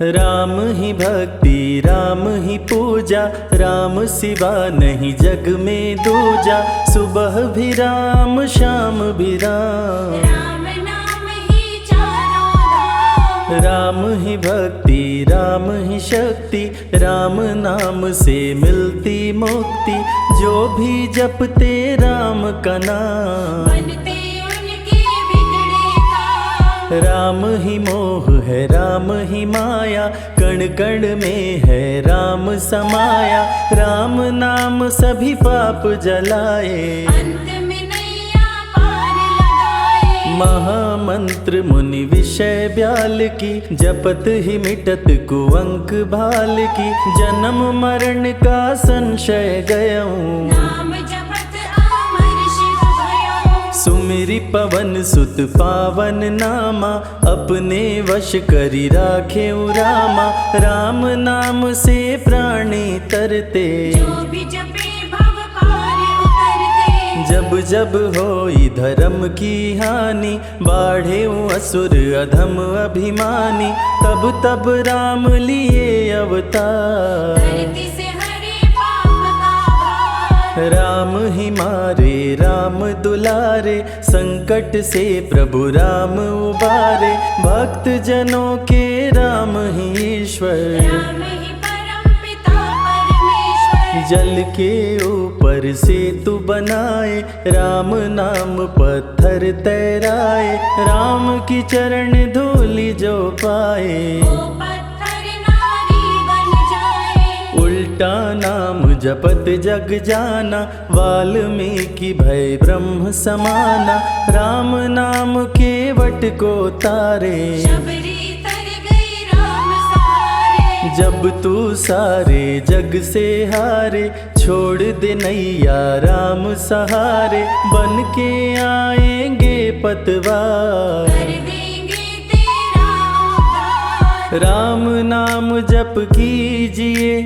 राम ही भक्ति राम ही पूजा, राम सिवा नहीं जग में दूजा। सुबह भी राम शाम भी राम, राम नाम ही चारों धाम। राम ही भक्ति राम ही शक्ति, राम नाम से मिलती मुक्ति। जो भी जपते राम का नाम, बनते उनके बिगड़े काम। राम ही मोह है राम ही माया, कण कण में है राम समाया। राम नाम सभी पाप जलाए, अंत में नैया पार लगाए। महामंत्र मुनि विषय ब्याल की, जपत ही मिटत कुअंक भाल की। जन्म मरण का संशय गयऊं, नाम जपत अमर शिव भयऊं। सुमिरि पवन सुत पावन नामा, अपने वश करी राखे रामा। राम नाम से प्राणी तरते, जो भी जपे भव पार उतरते। जब जब होई धर्म की हानि, बाढ़े असुर अधम अभिमानी। तब तब राम लिए अवतार, धरती से हरे पाप का भार। राम ही मारे राम दुलारे, संकट से प्रभु राम उबारे। भक्त जनों के राम ही ईश्वर, राम ही परम पिता परमेश्वर। जल के ऊपर सेतु बनाए, राम नाम पत्थर तैराए। राम की चरण धूलि जो पाए, वो पत्थर नारी बन जाए। उल्टा नाम जपत जग जाना, वाल्मीकि भय ब्रह्म समाना। राम नाम के वट को तारे, शबरी तर गई राम सहारे। जब तू सारे जग से हारे, छोड़ दे नैया राम सहारे। बन के आएंगे पतवार, कर देंगे तेरा उद्धार। राम नाम जप कीजिए,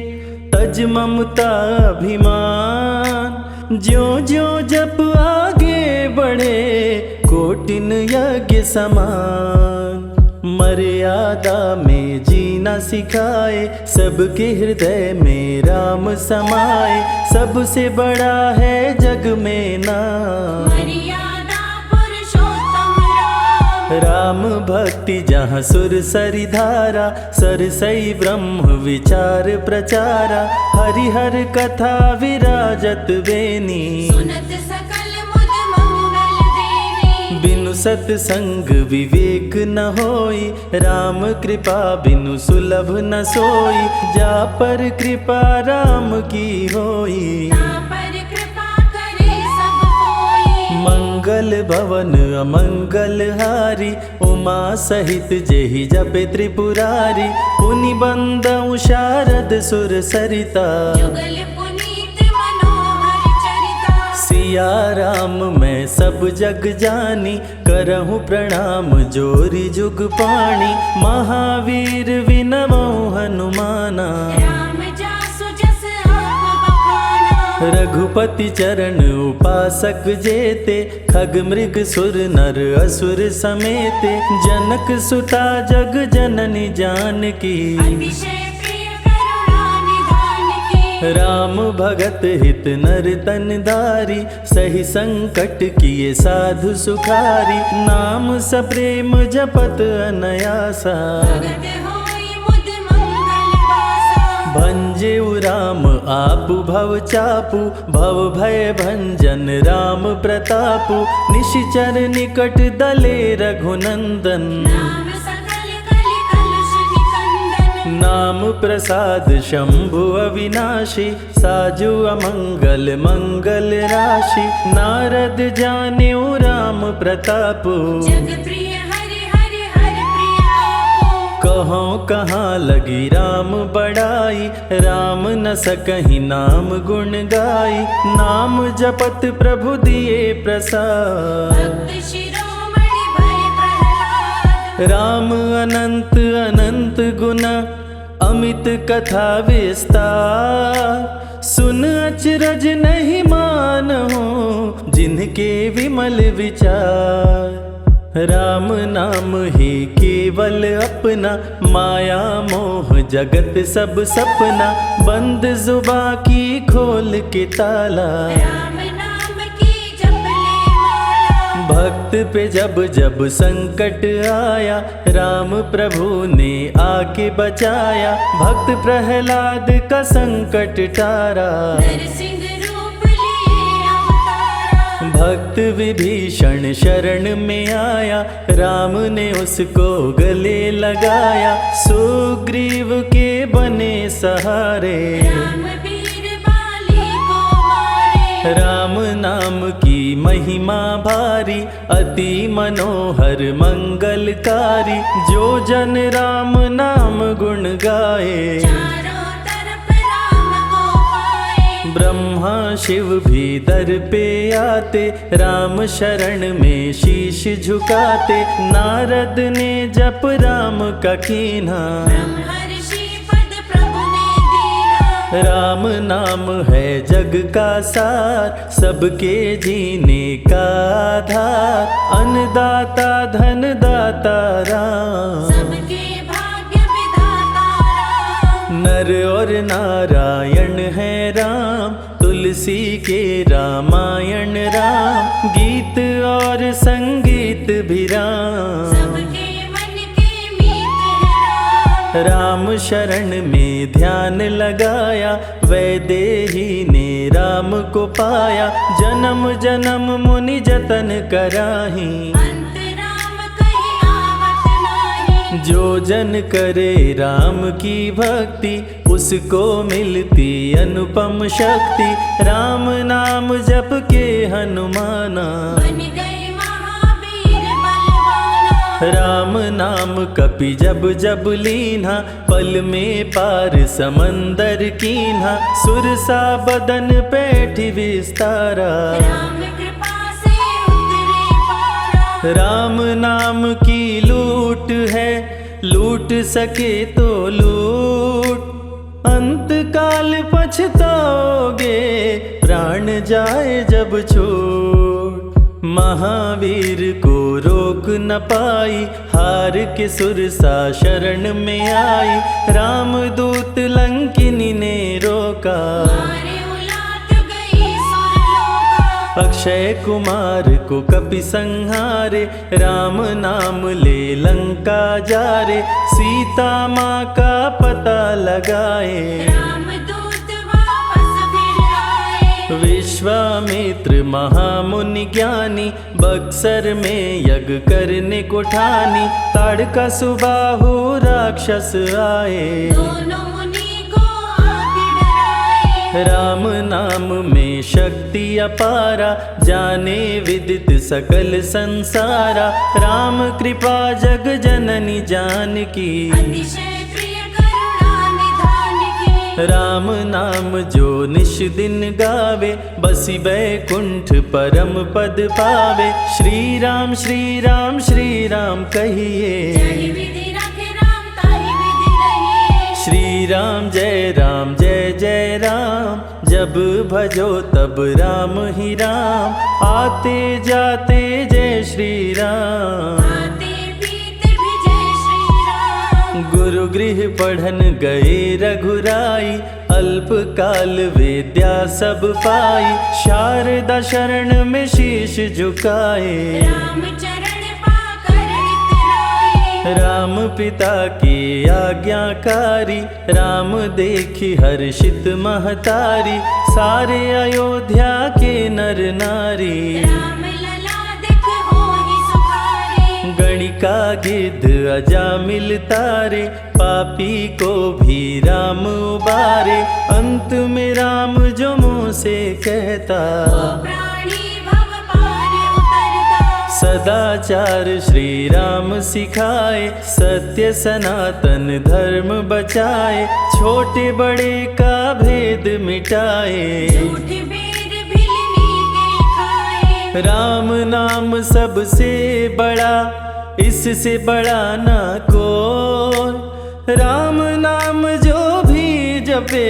तज ममता अभिमान। ज्यों ज्यों जप आगे बढ़े, कोटिन यज्ञ समान। मर्यादा में जीना सिखाए, सबके हृदय में राम समाए। सबसे बड़ा है जग में नाम, मर्यादा पुरुषोत्तम राम। राम भक्ति जहाँ सुर सरि धारा, सरसई ब्रह्म विचार प्रचारा। हरिहर कथा विराजत बेनी, सुनत सकल मुद मंगल देनी। बिनु सत्संग विवेक न होई, राम कृपा बिनु सुलभ न सोई। जा पर कृपा राम की होई, ता पर कृपा करे सब कोई। मंगल भवन अमंगल हारी। उमा सहित जेहि जपे त्रिपुरारी। पुनि बंदउ शारद सुर सरिता, जुगल पुनीत मनोहर चरिता। सिया राम मैं सब जग जानी, करहूँ प्रणाम जोरी जुग पाणी। महावीर विनमौ हनुमाना, राम जासु जस आप बखाना। रघुपति चरण उपासक जेते। खग मृग सुर नर असुर समेते। जनक सुता जग जननी जानकी, अतिशय प्रिय करुणा निधान की। राम भगत हित नर तन धारी। सही संकट किए साधु सुखारी। नाम सप्रेम जपत अनयासा, भगत होई मुद मंगल वासा। भंजेउ राम आपु भव चापु। भव भय भंजन राम प्रतापु। निशिचर निकट दले रघुनंदन, नाम सकल कलि कलुष निकंदन। नाम प्रसाद शंभु अविनाशी। साजु अमंगल मंगल राशि। नारद जानेउ राम प्रतापु। जग प्रिय हरि हरि हर प्रिय आपो। कहों कहाँ लगी राम बड़ाई, राम न सकहि नाम गुण गाई। नाम जपत प्रभु दिए प्रसाद, भक्त शिरोमणि भय प्रहलाद। राम अनंत अनंत गुना, अमित कथा विस्तार। सुन अचरज नहीं मानहु, जिनके विमल विचार। राम नाम ही केवल अपना, माया मोह जगत सब सपना, बंद जुबा की खोल के ताला। राम नाम की जप ले माला। भक्त पे जब जब संकट आया, राम प्रभु ने आके बचाया, भक्त प्रहलाद का संकट टारा। नरसिंह रूप लिए अवतारा। भक्त विभीषण शरण में आया, राम ने उसको गले लगाया, सुग्रीव के बने सहारे। राम वीर बाली को मारे। राम नाम की महिमा भारी, अति मनोहर मंगलकारी, जो जन राम नाम गुण गाए। चारों तरफ राम को पाए। ब्रह्मा शिव भी दर पे आते, राम शरण में शीश झुकाते, नारद ने जप राम का कीन्हा। ब्रह्मर्षि पद प्रभु ने दीना। राम नाम है जग का सार, सबके जीने का आधार, अन्नदाता धनदाता राम। सबके भाग्य विधाता राम। नर और नारायण है राम, तुलसी के रामायण राम, गीत और संगीत भी राम। सबके मन के मीत है राम। राम शरण में ध्यान लगाया, वैदेही ने राम को पाया, जन्म जन्म मुनि जतन कराही। अंत राम कहीं आवत नाही। जो जन करे राम की भक्ति, उसको मिलती अनुपम शक्ति, राम नाम जप के हनुमाना। बन गए महावीर बलवाना। राम नाम कपि जब जब लीन्हा, पल में पार समंदर कीन्हा, सुरसा बदन पैठी विस्तारा। राम कृपा से उतरे पारा। राम नाम की लूट है, लूट सके तो लूट, अंत काल पछताओगे, प्राण जाए जब छूट। महावीर को रोक न पाई, हार के सुरसा शरण में आई, रामदूत लंकिनी ने रोका। मारे उलाट गई सुरलोका। अक्षय कुमार को कपि संहारे, राम नाम ले लंका जारे, सीता माँ का पता लगाए। रामदूत वापस फिर आए। विश्वामित्र महामुनि ज्ञानी, बक्सर में यज्ञ करने को ठानी, ताड़का सुबाहु राक्षस आए। दोनों मुनि को आके डराए। राम नाम में शक्ति अपारा, जाने विदित सकल संसारा, राम कृपा जग जननी जानकी। अतिशय प्रिय करुणा निधान की। राम नाम जो निश दिन गावे, बसी बैकुंठ परम पद पावे। श्री राम श्री राम श्री राम कहिए, जय विधि रखे राम ताहि विधि रहिए। श्री राम जय जय राम, जब भजो तब राम ही राम, आते जाते जय श्री राम। आते पीते भी जय श्री राम। गुरु गृह पढ़न गए रघुराई, अल्प काल विद्या सब पाई, शारदा शरण में शीश झुकाए। राम चरण पाकर इतराए। राम पिता की आज्ञाकारी, राम देखी हर्षित महतारी, सारे अयोध्या के नर नारी। राम लला दिख होहि सुखारे। गणिका गिद्ध अजामिल तारे, पापी को भी राम उबारे, अंत में राम जो मुँह से कहता, प्राणी भव पार उतरता। सदाचार श्री राम सिखाए, सत्य सनातन धर्म बचाए, छोटे बड़े का भेद मिटाए। झूठ बेर भिलनी के खाए। राम नाम सबसे बड़ा, इससे बड़ा ना कोई। राम नाम जो भी जपे,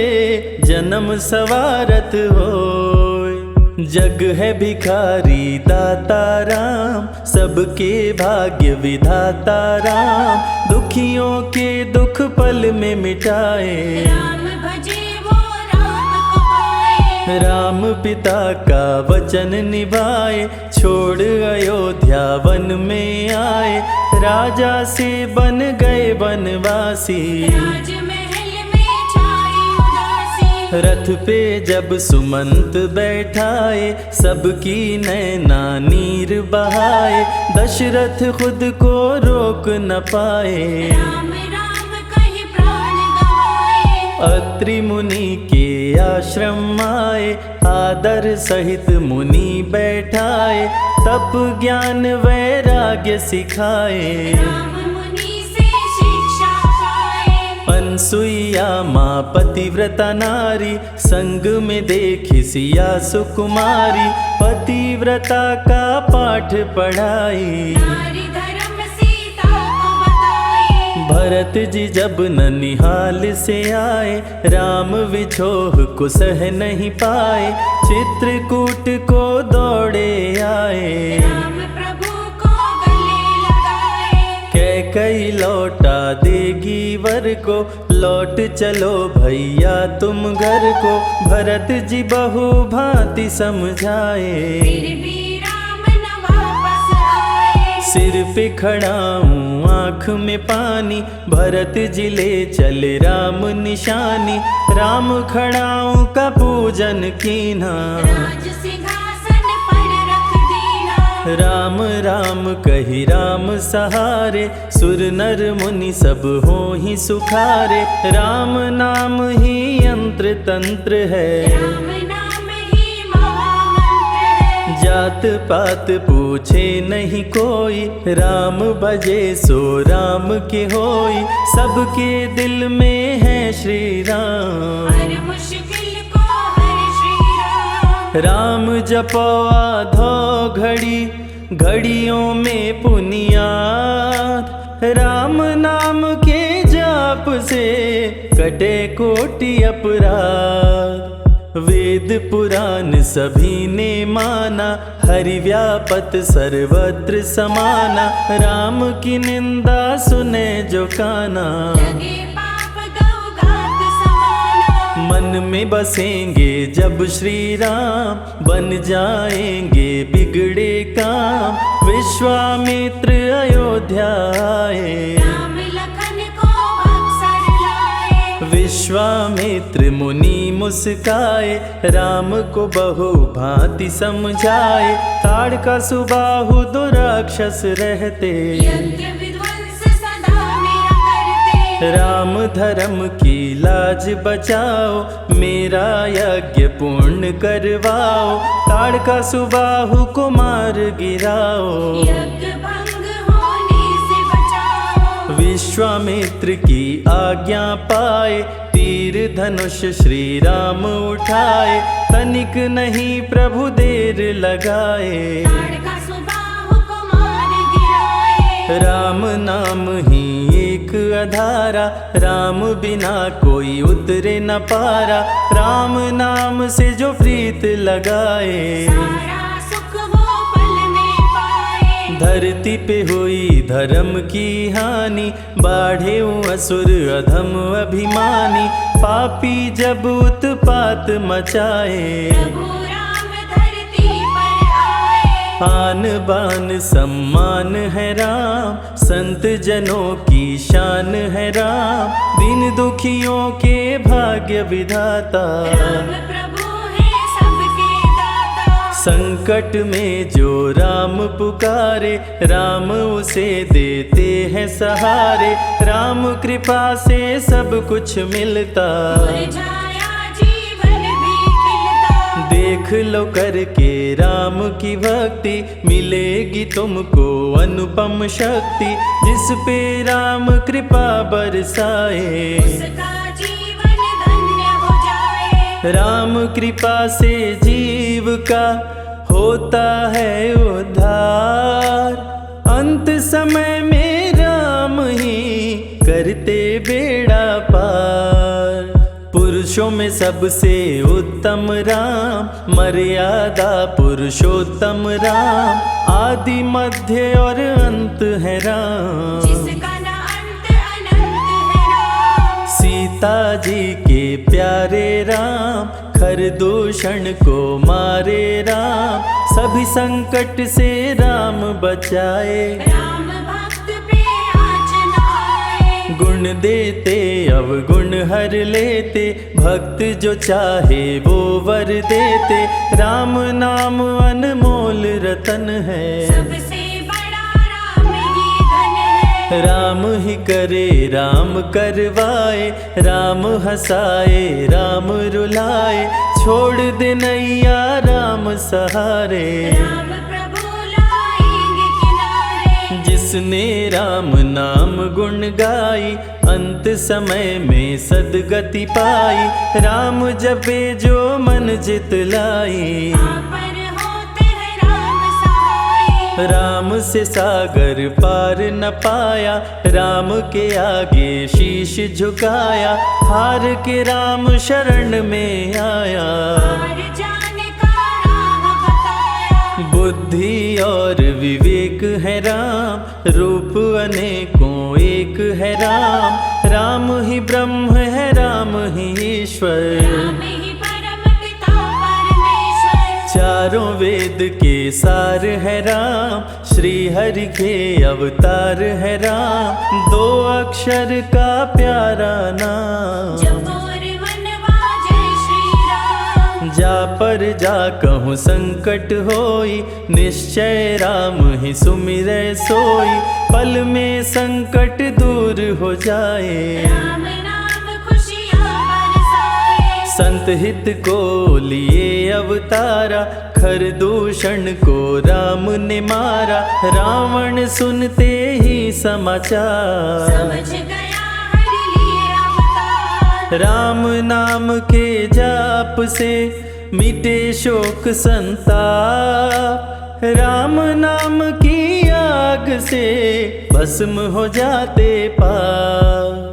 जन्म सवारत होय। जग है भिखारी दाता राम, सबके भाग्य विधाता राम, दुखियों के दुख पल में मिटाए। राम भजे वो राम को पाए। राम पिता का वचन निभाए, छोड़ अयोध्या वन में आए, राजा से बन गए वनवासी। राजमहल में छाई उदासी। रथ पे जब सुमंत बैठाए, सबकी नैना नीर बहाए, दशरथ खुद को रोक न पाए। राम राम कहि प्राण गवाए। अत्रि मुनि के आश्रम आए, आदर सहित मुनि बैठाए, तप ज्ञान वैराग्य सिखाए। राम मुनि से शिक्षा पाए। अनसुईया माँ पतिव्रता नारी, संग में देखी सिया सुकुमारी, पतिव्रता का पाठ पढ़ाई। नारी धर्म सीता को बताए। भरत जी जब ननिहाल से आए, राम विछोह को सह नहीं पाए, चित्रकूट को दौड़े आए। राम प्रभु को गले लगाए। कैकई लौटा देगी वर को, लौट चलो भैया तुम घर को, भरत जी बहु भांति समझाए। फिर भी राम न वापस आए। सिर पे खड़ाऊं आँख में पानी, भरत जी ले चले राम निशानी, राम खड़ाऊं का पूजन कीना। राज सिंहासन पर रख दीना। राम राम कही राम सहारे, सुर नर मुनि सब हो ही सुखारे, राम नाम ही यंत्र तंत्र है। राम नाम ही महामंत्र है। जात पात पूछे नहीं कोई, राम भजे सो राम के होई, सबके दिल में है श्री राम। हर मुश्किल को हर श्री राम। राम जपो आधो घड़ी, घड़ियों में पुनियाद, राम नाम के जाप से कटे कोटि अपराध। वेद पुराण सभी ने माना, हरि व्यापत सर्वत्र समाना, राम की निंदा सुने जो काना। जगे पाप गौ घात समाना। मन में बसेंगे जब श्री राम, बन जाएंगे बिगड़े काम, विश्वामित्र अयोध्या आए। राम लखन को अक्सर लाए। विश्वामित्र मुनि मुस्काए, राम को बहु भांति समझाए, ताड़का सुबाहु दो राक्षस रहते, यज्ञ विध्वंस सदा मेरा करते। राम धर्म की लाज बचाओ, मेरा यज्ञ पूर्ण करवाओ, ताड़का सुबाहु को मार गिराओ। यज्ञ भंग होने से बचाओ। विश्वामित्र की आज्ञा पाए, तीर धनुष श्री राम उठाए, तनिक नहीं प्रभु देर लगाए। ताड़का सुबाहु को मार गिराए। राम नाम ही एक आधारा, राम बिना कोई उतरे न पारा, राम नाम से जो प्रीत लगाए। सारा सुख वो पल में पाए। धरती पे हुई धर्म की हानि, बाढ़े असुर अधम अभिमानी, पापी जब उत्पात मचाए। प्रभु राम धरती पर आए। आन बान सम्मान है राम, संत जनों की शान है राम, दीन दुखियों के भाग्य विधाता। राम प्रभु है सबके दाता। संकट में जो राम पुकारे, राम उसे देते हैं सहारे, राम कृपा से सब कुछ मिलता। मुरझाया जीवन भी खिलता। देख लो करके राम की भक्ति, मिलेगी तुमको अनुपम शक्ति, जिस पे राम कृपा बरसाए, उसका जीवन धन्य हो जाए। राम कृपा से जीव का होता है उद्धार, अंत समय में राम ही करते बेड़ा पार। पुरुष पुरुषों में सबसे उत्तम राम, मर्यादा पुरुषोत्तम राम, आदि मध्य और अंत है राम। जिसका न अंत अनंत है राम। सीता जी के प्यारे राम, खरदूषण को मारे राम, सभी संकट से राम बचाए। राम भक्त पे आँच न आए। गुण देते अवगुण हर लेते, भक्त जो चाहे वो वर देते। राम नाम अनमोल रतन है, सबसे बड़ा राम ही धन है। राम ही करे राम करवाए, राम हंसाए राम रुलाए, छोड़ दे नैया राम सहारे। राम प्रभु लाएंगे किनारे। जिसने राम नाम गुण गाई, अंत समय में सदगति पाई। राम जपे जो मन जित लाई, आप पर होते हैं राम सहाय। राम से सागर पार न पाया, राम के आगे शीश झुकाया। हार के राम शरण में आया, हार जाने का राह बताया। बुद्धि और विवेक है राम, रूप अनेकों एक है राम। राम ही ब्रह्म है राम ही ईश्वर, राम ही परम पिता परमेश्वर। चारों वेद के सार है राम, श्री हरि के अवतार है राम। दो अक्षर का प्यारा नाम, जपोर वनवा जय श्री राम। जा पर जा कहूँ संकट होई, निश्चय राम ही सुमिरै सोई। पल में संकट दूर हो जाए, राम नाम खुशियाँ बरसाए। संत हित को लिए अवतारा, खरदूषण को राम ने मारा। रावण सुनते ही समाचार, समझ गया हरि लिए अवतार। राम नाम के जाप से मिटे शोक संताप। राम नाम की आग से भस्म हो जाते पाप।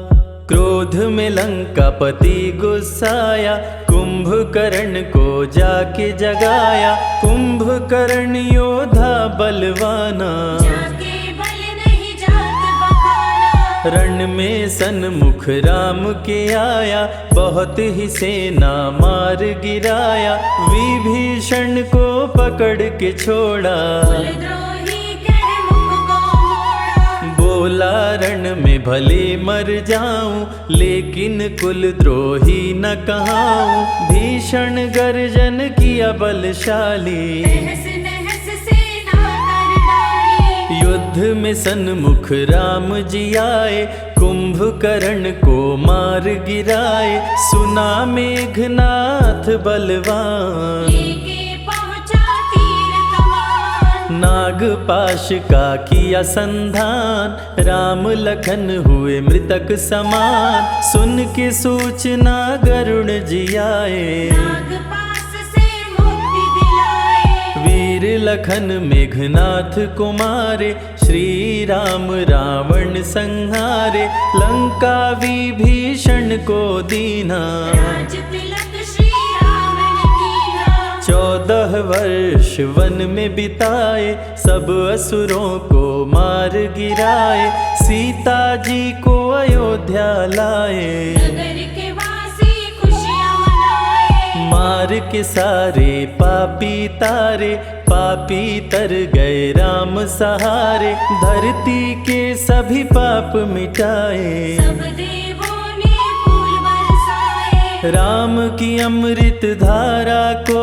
क्रोध में लंकापति गुस्साया, कुंभकर्ण को जाके जगाया। कुंभकर्ण योद्धा बलवाना, जाके बल नहीं जात बखाना। रण में सन्मुख राम के आया, बहुत ही सेना मार गिराया। विभीषण को पकड़ के छोड़ा, कुलद्रोही कह मुख को मोड़ा। बोला रण में भले मर जाऊं, लेकिन कुलद्रोही न कहाऊं। भीषण गर्जन किया बलशाली, तहस नहस सेना कर डाली। युद्ध में सन्मुख राम जी आए, कुंभकर्ण को मार गिराए। सुना मेघनाथ बलवान, लेके पहुँचा तीर कमान। नागपाश का किया संधान, राम लखन हुए मृतक समान। सुन के सूचना गरुण जी आए, नागपाश से मुक्ति दिलाए। वीर लखन मेघनाथ को मारे। श्री राम रावण संहारे, लंका विभीषण को दीना। राज तिलक श्री राम ने कीना। 14 वर्ष वन में बिताए, सब असुरों को मार गिराए। सीता जी को अयोध्या लाए, नगर के वासी खुशियाँ मनाए। मार के सारे पापी तारे। पापी तर गए राम सहारे, धरती के सभी पाप मिटाए। सब देवों ने फूल बरसाए। राम की अमृत धारा को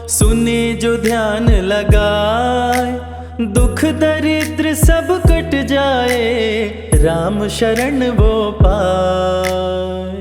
सुने जो ध्यान लगाए, दुख दरिद्र सब कट जाए। राम शरण वो पाए।